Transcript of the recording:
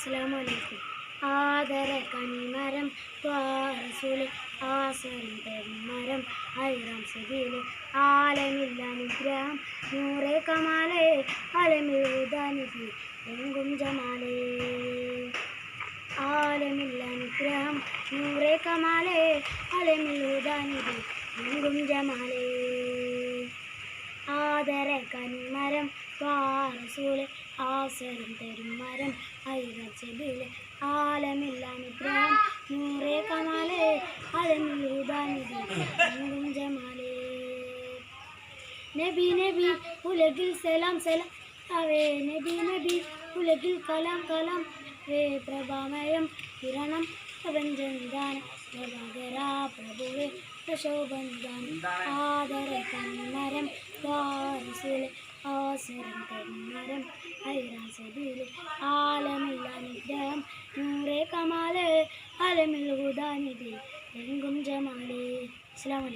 അസ്സലാമലൈക്കും. ആദര കനിമരം ത്വാറസൂല് ആസരം പെരുമരം ഐറാം സബീല് ആലമില്ല അനുഗ്രഹം നൂറേ കമാലേ അലമിഴുതാനിധി എങ്കും ജമാലേ. ആലമില്ല അനുഗ്രഹം നൂറേ കമാലേ അലമിഴുതാനിധി എങ്കും ജമാലേ. ആദര കനിമരം ത്വാറസൂല് ആസരം പെരുമരം ഐറാം സബീല് ആലമില്ല അനുഗ്രഹം നൂറേ കമാലേ അലമിഴുതാനിധി എങ്കും ജമാലേ. നബി നബി ഉലകിൽ സലാം സലാം അവേ നബി നബി ഉലകിൽ കലാം കലാം വേ പ്രഭാമയം കിരണം പ്രപഞ്ചന്താന പ്രഭാകരാ പ്രഭുവേ പ്രശോഭന്താനം. ആദര കന്മരം ത്വാറസൂല് ആസരം പെരുമരം ഐറാം സബീല് ആലമില്ല അനുഗ്രഹം നൂറേ കമാലേ അലമിഴുതാനിധി എങ്കും ജമാലേ. അസ്സലാമു അലൈക്കും.